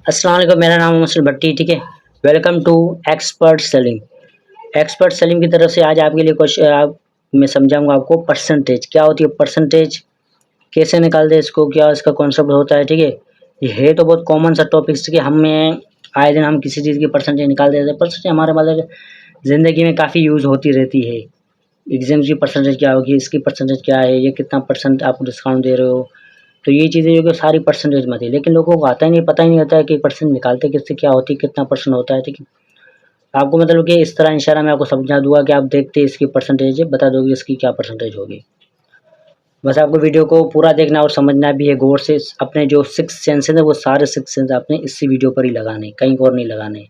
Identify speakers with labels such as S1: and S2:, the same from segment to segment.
S1: अस्सलाम वालेकुम, मेरा नाम मुसल भट्टी, ठीक है। Welcome to expert selling. Expert selling की तरफ से आज आपके लिए मैं समझाऊंगा आपको परसेंटेज क्या होती है, परसेंटेज कैसे निकालते हैं इसको, क्या इसका कॉन्सेप्ट होता है, ठीक है। ये है तो बहुत कॉमन सा टॉपिक्स कि हमें आए दिन हम किसी चीज़ की परसेंटेज निकाल देते हैं। परसेंटेज हमारे मतलब ज़िंदगी में काफ़ी यूज़ होती रहती है। एग्ज़ाम्स की परसेंटेज क्या होगी, इसकी परसेंटेज क्या है, ये कितना परसेंट आप डिस्काउंट दे रहे हो। तो ये चीज़ें जो कि सारी परसेंटेज में थी, लेकिन लोगों को आता ही नहीं, पता ही नहीं होता है कि परसेंट निकालते किससे, क्या होती है, कितना परसेंट होता है, ठीक है। आपको मतलब कि इस तरह इंशाल्लाह मैं आपको समझा दूँगा कि आप देखते इसकी परसेंटेज बता दोगे इसकी क्या परसेंटेज होगी। बस आपको वीडियो को पूरा देखना और समझना भी है गौर से। अपने जो 6 सेंसेस हैं वो सारे 6 सेंस आपने इसी वीडियो पर ही लगाने, कहीं और नहीं लगाने।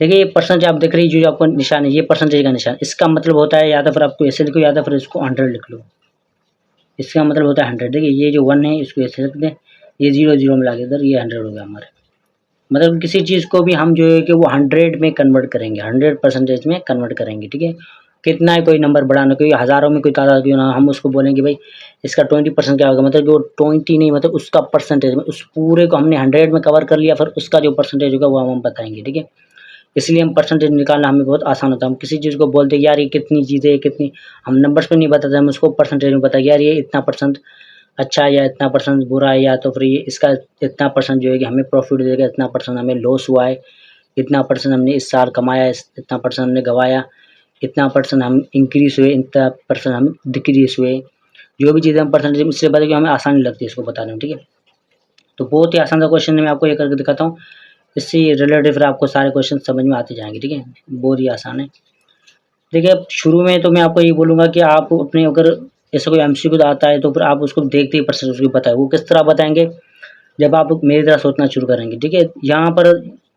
S1: देखिए ये परसेंटेज आप देख रही जो आपको निशान है, ये परसेंटेज का निशान, इसका मतलब होता है या तो फिर आपको ऐसे लिखो या तो फिर इसको 100 लिख लो। इसका मतलब होता है 100। देखिए ये जो 1 है इसको ऐसे लिख दें, ये 0 मिला के इधर ये 100 हो गया हमारे। मतलब किसी चीज़ को भी हम जो है कि वो 100 में कन्वर्ट करेंगे, 100% में कन्वर्ट करेंगे, ठीक है। कितना है कोई नंबर बड़ा ना, कोई हज़ारों में कोई तादाद क्यों ना, हम उसको बोलेंगे भाई इसका 20% क्या होगा, मतलब कि वो 20 नहीं, मतलब उसका परसेंटेज में उस पूरे को हमने 100 में कवर कर लिया, फिर उसका जो परसेंटेज होगा वो हम बताएँगे, ठीक है। इसलिए हम परसेंटेज निकालना हमें बहुत आसान होता है। हम किसी चीज़ को बोलते हैं यार ये कितनी चीज़ें है, कितनी, हम नंबर्स पे नहीं बताते, हम उसको परसेंटेज में बताएँ यार ये इतना परसेंट अच्छा है या इतना परसेंट बुरा है, या तो फिर ये इसका इतना परसेंट जो है कि हमें प्रॉफ़िट देगा, इतना परसेंट हमें लॉस हुआ है, इतना परसेंट हमने इस साल कमाया, इतना परसेंट हमने गँवाया, इतना परसेंट हम इंक्रीज़ हुए, इतना परसेंट हम डिक्रीज़ हुए। जो भी चीज़ें हम परसेंटेज इसलिए बताएँ कि हमें आसानी लगती है इसको बताने में, ठीक है। तो बहुत ही आसान सा क्वेश्चन मैं आपको ये करके दिखाता हूँ। इससे रिलेटेड फिर आपको सारे क्वेश्चन समझ में आते जाएँगे, ठीक है। बहुत ही आसान है। देखिए अब शुरू में तो मैं आपको ये बोलूँगा कि आप अपने अगर ऐसा कोई एमसीक्यू आता है तो फिर आप उसको देखते ही परसेंटेज उसको बताएँ। वो किस तरह बताएँगे, जब आप मेरी तरह सोचना शुरू करेंगे, ठीक है। यहाँ पर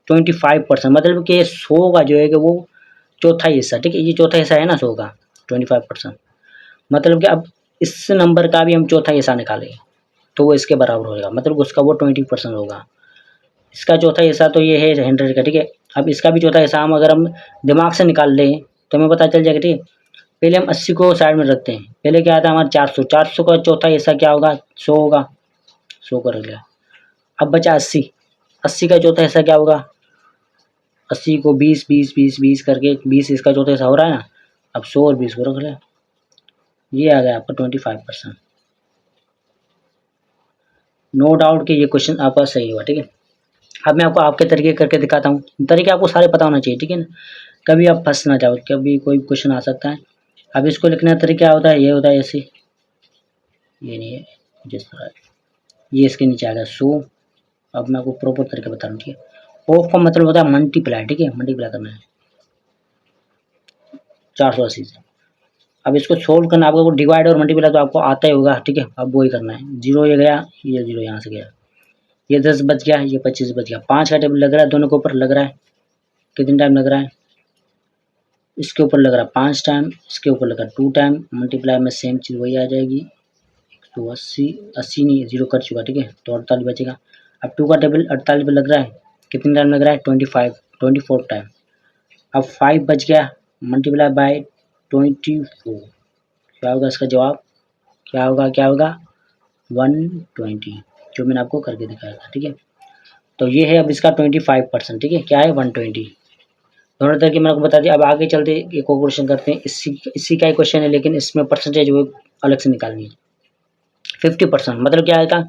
S1: 25% मतलब कि 100 का जो है कि वो चौथा हिस्सा, ठीक है। ये चौथा हिस्सा है ना 100 का 25%, मतलब कि अब इस नंबर का भी हम चौथा हिस्सा निकालें तो वो इसके बराबर होएगा, मतलब उसका वो 20% होगा। इसका चौथा हिस्सा तो ये है 100 का, ठीक है। अब इसका भी चौथा हिस्सा हम अगर हम दिमाग से निकाल लें तो हमें पता चल जाएगा, ठीक है। पहले हम 80 को साइड में रखते हैं। पहले क्या आता है हमारा 400, 400 का चौथा हिस्सा क्या होगा, 100 होगा, 100 को रख लिया। अब बचा 80, 80 का चौथा हिस्सा क्या होगा, 80 को 20 20 20 20 करके 20 इसका चौथा हिस्सा हो रहा है ना। अब 100 और 20 को रख लिया, ये आ गया आपका 25%। नो डाउट कि ये क्वेश्चन आपका सही हुआ, ठीक है। अब मैं आपको आपके तरीके करके दिखाता हूँ। तरीके आपको सारे पता होना चाहिए, ठीक है ना। कभी आप फँस ना जाओ, कभी कोई क्वेश्चन आ सकता है। अब इसको लिखने का तरीका क्या होता है, ये होता है ऐसे, ये नहीं है, जिस तरह ये इसके नीचे आ गया 100। अब मैं आपको प्रॉपर तरीका बता रहा हूँ, ठीक है। ऑफ का मतलब होता है मल्टीप्लाई, ठीक है, मल्टीप्लाई करना है 480 से। अब इसको सोल्व करना आपको, डिवाइड और मल्टीप्लाई तो आपको आता ही होगा, ठीक है। अब वही करना है, 0 ये गया, ये 0 यहाँ से गया, ये 10 बच गया, ये 25 बच गया। 5 का टेबल लग रहा है, दोनों के ऊपर लग रहा है। कितने टाइम लग रहा है, इसके ऊपर लग रहा है 5 टाइम, इसके ऊपर लग रहा है 2 टाइम। मल्टीप्लाई में सेम चीज़ वही आ जाएगी, 180, 80 नहीं, 0 कर चुका, ठीक है, तो 48 बचेगा। अब 2 का टेबल 48 पे लग रहा है, कितने टाइम लग रहा है, 24 टाइम। अब 5 बच गया, मल्टीप्लाई बाय 24, क्या होगा इसका जवाब, क्या होगा, क्या होगा, 120, जो मैंने आपको करके दिखाया था, ठीक है। तो ये है अब इसका 25%, ठीक है, क्या है 120। दोनों तरह की मैंने आपको बता दिया। अब आगे चलते एक और क्वेश्चन करते हैं, इसी का ही क्वेश्चन है, लेकिन इसमें परसेंटेज वो अलग से निकालनी है। 50% मतलब क्या आएगा,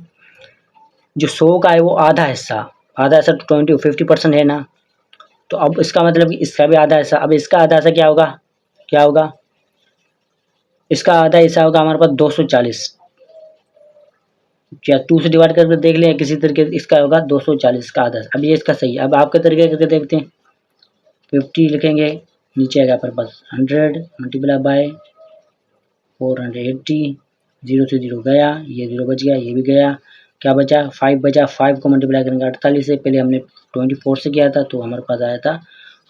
S1: जो 100 का है वो आधा हिस्सा, आधा हिस्सा 50% है ना। तो अब इसका मतलब कि इसका भी आधा हिस्सा, अब इसका आधा हिस्सा क्या होगा, क्या होगा, इसका आधा हिस्सा होगा हमारे पास 240, या 2 से डिवाइड करके देख लें किसी तरीके से, इसका होगा 240 का आधा। अब ये इसका सही है। अब आपके तरीके करके देखते हैं, 50 लिखेंगे, नीचे आएगा हमारे पास 100 मल्टीप्लाई बाय 480, 0 से 0 गया, ये 0 बच गया, ये भी गया, क्या बचा, 5 बचा। 5 को मल्टीप्लाई करेंगे 48 से, पहले हमने 24 से किया था तो हमारे पास आया था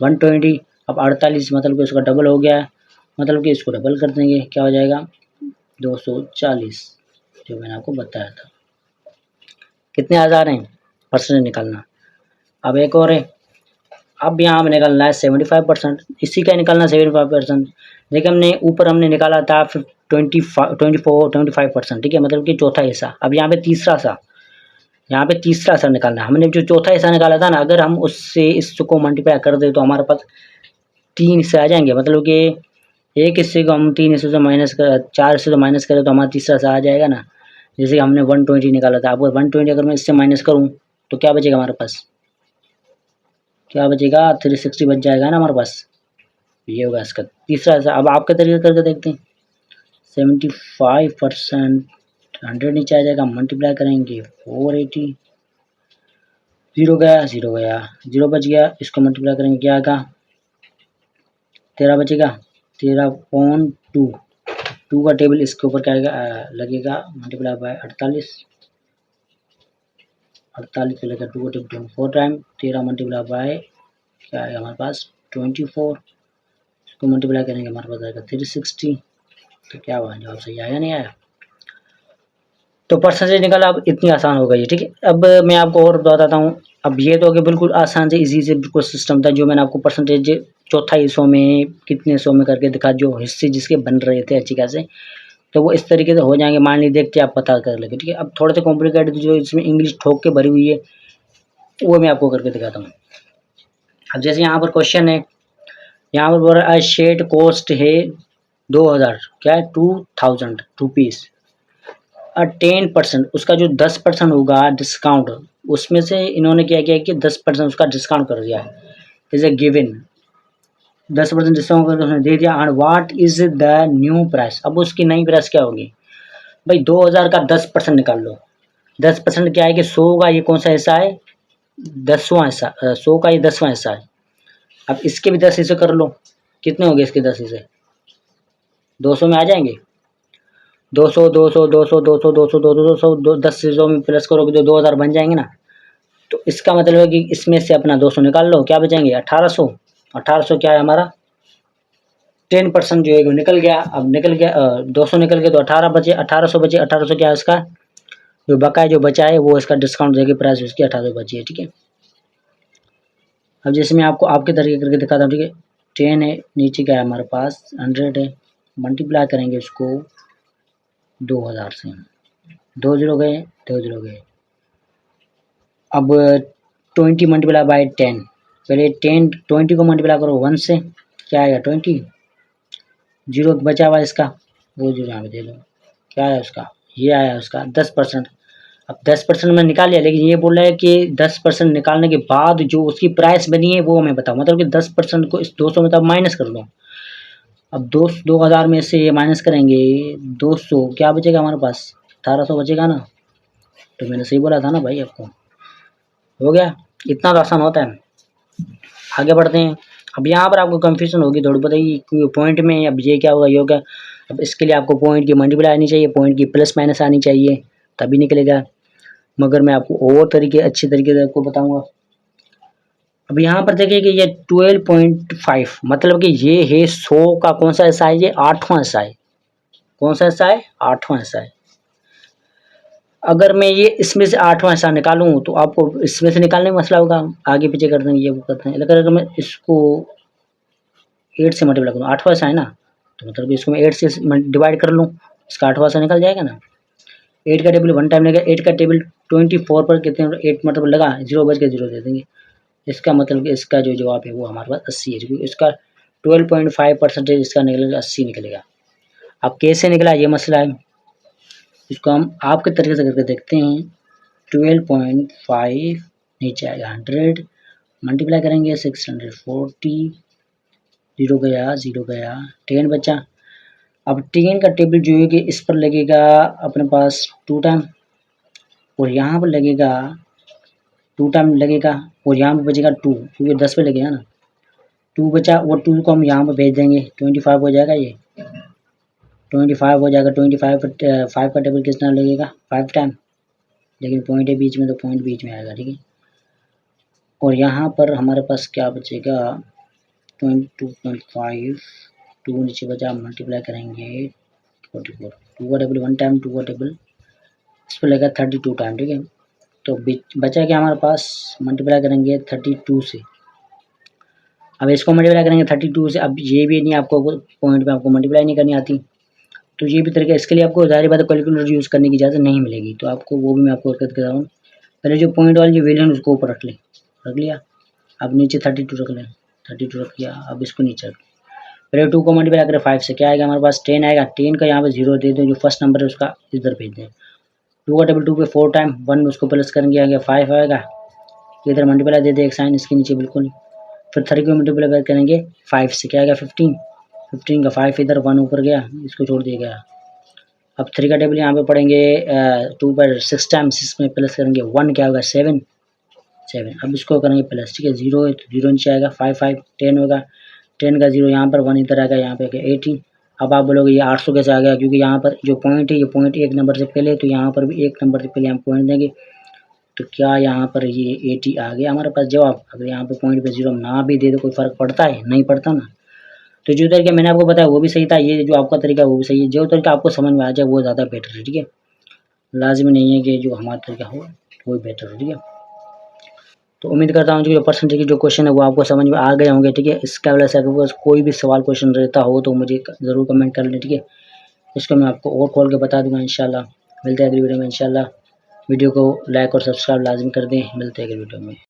S1: 120। अब 48 मतलब कि उसका डबल हो गया, मतलब कि इसको डबल कर देंगे, क्या हो जाएगा 240, जो मैंने आपको बताया था। कितने हज़ार हैं, परसेंटेज निकालना। अब एक और है, अब यहाँ हमें निकालना है 75%, इसी का निकालना 75%। देखिए हमने ऊपर हमने निकाला था 25 24 25%, ठीक है, मतलब कि चौथा हिस्सा। अब यहाँ पे तीसरा सा, यहाँ पे तीसरा हिस्सा निकालना है। हमने जो चौथा हिस्सा निकाला था ना, अगर हम उससे इसको मल्टीप्लाई कर दे तो हमारे पास 3 हिस्से आ जाएंगे। मतलब कि एक हिस्से को हम 3 हिस्सों से माइनस कर 4 हिस्सों से माइनस करें तो हमारा तीसरा हिस्सा आ जाएगा ना। जैसे हमने 120 निकाला था, अब 120 अगर मैं इससे माइनस करूँ तो क्या बचेगा हमारे पास, क्या बचेगा, 360 बच जाएगा ना हमारे पास। ये होगा इसका तीसरा हिस्सा। अब आपके तरीके करके देखते हैं। 75% 100 नीचे आ जाएगा, मल्टीप्लाई करेंगे 480, 0 गया 0 गया 0 बच गया, इसको मल्टीप्लाई करेंगे क्या आएगा, 13 बचेगा, 13.2 2 का टेबल इसके ऊपर क्या आएगा लगेगा, मल्टीप्लाई बाय 48 से लेकर 2 का टेबल 24 टाइम, 13 मल्टीप्लाई बाय क्या आएगा हमारे पास 24, इसको मल्टीप्लाई करेंगे हमारे पास आएगा 360। तो क्या हुआ, जवाब सही आया नहीं आया। तो परसेंटेज निकाला। अब इतनी आसान हो गई है, ठीक है। अब मैं आपको और बताता हूँ। अब ये तो कि बिल्कुल आसान से इजी से बिल्कुल सिस्टम था जो मैंने आपको परसेंटेज चौथा हिस्सों में कितने सौ में करके दिखा, जो हिस्से जिसके बन रहे थे अच्छी खासे, तो वो इस तरीके से हो जाएंगे। मान ली देखते आप पता कर लेंगे, ठीक है। अब थोड़े से कॉम्प्लिकेटेड जो इसमें इंग्लिश ठोक के भरी हुई है वो मैं आपको करके दिखाता हूँ। अब जैसे यहाँ पर क्वेश्चन है, यहाँ पर बोल रहा है शेड कॉस्ट है 2000, क्या है 2000 रुपीज़। 10%, उसका जो 10% होगा डिस्काउंट, उसमें से इन्होंने क्या किया कि 10% उसका डिस्काउंट कर दिया है, इज ए गिवन 10% डिस्काउंट करके उसने दे दिया। And what is the new price, अब उसकी नई प्राइस क्या होगी भाई। 2000 का 10% निकाल लो। 10% क्या है कि 100 का ये कौन सा हिस्सा है, 10वां हिस्सा, 100 का ये 10वां हिस्सा है। अब इसके भी 10 हिस्से कर लो, कितने हो गए इसके 10 हिस्से, 200 में आ जाएंगे। 200 200 200 200 200 200 200 10 हिस्सों में प्लस करोगे तो 2000 बन जाएंगे ना। तो इसका मतलब है कि इसमें से अपना 200 निकाल लो, क्या बचेंगे 1800। 1800 क्या है हमारा, 10% जो है वो निकल गया। अब निकल गया 200 निकल गया तो 18 बचे, 1800 बचे। 1800 क्या है इसका जो बकाया जो बचा है वो इसका डिस्काउंट देके प्राइस उसकी 1800 बची है, ठीक है। अब जैसे मैं आपको आपके तरीके करके दिखाता हूँ, ठीक है। 10 है, नीचे क्या है हमारे पास 100 है, मल्टीप्लाई करेंगे उसको 2000 से, 2 0 गए 2 0 गए। अब 20 मल्टीप्लाई बाय 10, पहले 20 को मल्टीप्लाई करो 1 से, क्या आएगा 20, 0 बचा हुआ इसका वो 0 यहाँ पे दे लो, क्या आया उसका, ये आया उसका 10%। अब 10% में निकाल लिया, लेकिन ये बोल रहा है कि 10% निकालने के बाद जो उसकी प्राइस बनी है वो हमें बताओ। मतलब कि 10% को इस 200 में तब माइनस कर दो। अब 2000 में से ये माइनस करेंगे 200, क्या बचेगा हमारे पास 1800 बचेगा ना। तो मैंने सही बोला था ना भाई आपको, हो गया। इतना तो आसान होता है। आगे बढ़ते हैं। अब यहाँ पर आपको कंफ्यूजन होगी थोड़ी, बताइए पॉइंट में अब ये क्या होगा, ये होगा। अब इसके लिए आपको पॉइंट की मल्टीप्लाई आनी चाहिए, पॉइंट की प्लस माइनस आनी चाहिए, तभी निकलेगा। मगर मैं आपको और तरीके अच्छे तरीके से आपको बताऊंगा। अब यहाँ पर देखिए कि ये 12.5 मतलब कि ये है 100 का कौन सा हिस्सा है, ये 8वां हिस्सा है। कौन सा हिस्सा है, 8वां हिस्सा है। अगर मैं ये इसमें से 8वां हिस्सा निकालूं तो आपको इसमें से निकालने में मसला होगा, आगे पीछे कर देंगे ये वो करते हैं। लेकिन अगर मैं इसको 8 से मल्टीप्लाई करूँ, 8वां हिस्सा है ना, तो मतलब इसको मैं 8 से डिवाइड कर लूँ, इसका 8वां हिस्सा निकल जाएगा ना। 8 का टेबल 1 टाइम लगेगा, 8 का टेबल 24 पर कितने 8 मतलब लगा 0 बज के 0 दे देंगे। इसका मतलब कि इसका जो जवाब है वो हमारे पास 80 है, क्योंकि इसका 12.5% इसका निकलेगा 80 निकलेगा। अब कैसे निकला ये मसला है, इसको हम आपके तरीके से करके देखते हैं। 12.5 नीचे आएगा 100, मल्टीप्लाई करेंगे 640, 0 गया 0 गया, 10 बचा। अब 10 का टेबल जो है कि इस पर लगेगा अपने पास 2 टाइम, और यहाँ पर लगेगा 2 टाइम लगेगा, और यहाँ पर बचेगा 2, क्योंकि 10 पे लगेगा ना। 2 बचा, वो 2 को हम यहाँ पर भेज देंगे, 25 हो जाएगा, ये 25 हो जाएगा। 5 का टेबल कितना लगेगा 5 टाइम, लेकिन पॉइंट है बीच में तो पॉइंट बीच में आएगा, ठीक है। और यहाँ पर हमारे पास क्या बचेगा 22.5, 2 नीचे बचा, मल्टीप्लाई करेंगे 44, 2 का टेबल 1 टाइम, 2 का टेबल इस पर लगेगा 32 टाइम, ठीक है। तो बचा क्या हमारे पास, मल्टीप्लाई करेंगे 32 से। अब इसको मल्टीप्लाई करेंगे 32 से। अब ये भी नहीं, आपको पॉइंट में आपको मल्टीप्लाई नहीं करनी आती, तो ये भी तरीका, इसके लिए आपको ज़ाहिर बात है कैलकुलेटर यूज़ करने की इजाज़त नहीं मिलेगी, तो आपको वो भी मैं आपको करके बता रहा हूँ। पहले जो पॉइंट वाली जो वैल्यू है उसको ऊपर रख लिया। अब नीचे 32 रख लें, 32 रख लिया। अब इसको नीचे रख, पहले 2 को मल्टीप्लाई करें 5 से, क्या आएगा हमारे पास 10 आएगा। 10 का यहाँ पे 0 दे दें, जो फर्स्ट नंबर है उसका इधर भेज दें। 2 का टेबल 2 पे 4 टाइम 1 उसको प्लस करेंगे, आगे 5 आएगा, इधर मल्टीप्लाई दे दे एक साइन इसके नीचे बिल्कुल। फिर 3 को मल्टीप्लाई करेंगे 5 से, क्या आएगा 15, 15 का 5 इधर 1 ऊपर गया, इसको छोड़ दिया गया। अब 3 का टेबल यहाँ पे पढ़ेंगे 2 पर 6 टाइम्स, इसमें प्लस करेंगे 1, क्या होगा 7, 7। अब इसको करेंगे प्लस, ठीक है 0 है तो 0 नीचे आएगा, 5 5 10 होगा, 10 का 0 यहाँ पर 1 इधर आएगा, यहाँ पे 18। अब आप बोलोगे ये 800 कैसे आ गया, क्योंकि यहाँ पर जो पॉइंट है ये पॉइंट एक नंबर से पहले, तो यहाँ पर भी एक नंबर से पहले हम पॉइंट देंगे, तो क्या यहाँ पर ये 80 आ गया हमारे पास जवाब। अगर यहाँ पे पॉइंट पे 0 ना भी दे तो कोई फ़र्क पड़ता है, नहीं पड़ता ना। तो जो तरीका मैंने आपको बताया वो भी सही था, ये जो आपका तरीका वो भी सही है। जो तरीका आपको समझ में आ जाए वो ज़्यादा बेटर है, ठीक है। लाजिमी नहीं है कि जो हमारा तरीका हो वो बेटर है, ठीक है। तो उम्मीद करता हूँ जो परसेंटेज की जो क्वेश्चन है वो आपको समझ में आ गए होंगे, ठीक है। इसका वजह से अगर कोई भी सवाल क्वेश्चन रहता हो तो मुझे ज़रूर कमेंट कर लें, ठीक है। इसको मैं आपको और खोल के बता दूंगा इंशाल्लाह। मिलते हैं अगली वीडियो में इंशाल्लाह। वीडियो को लाइक और सब्सक्राइब लाजिम कर दें। मिलते हैं अगली वीडियो में।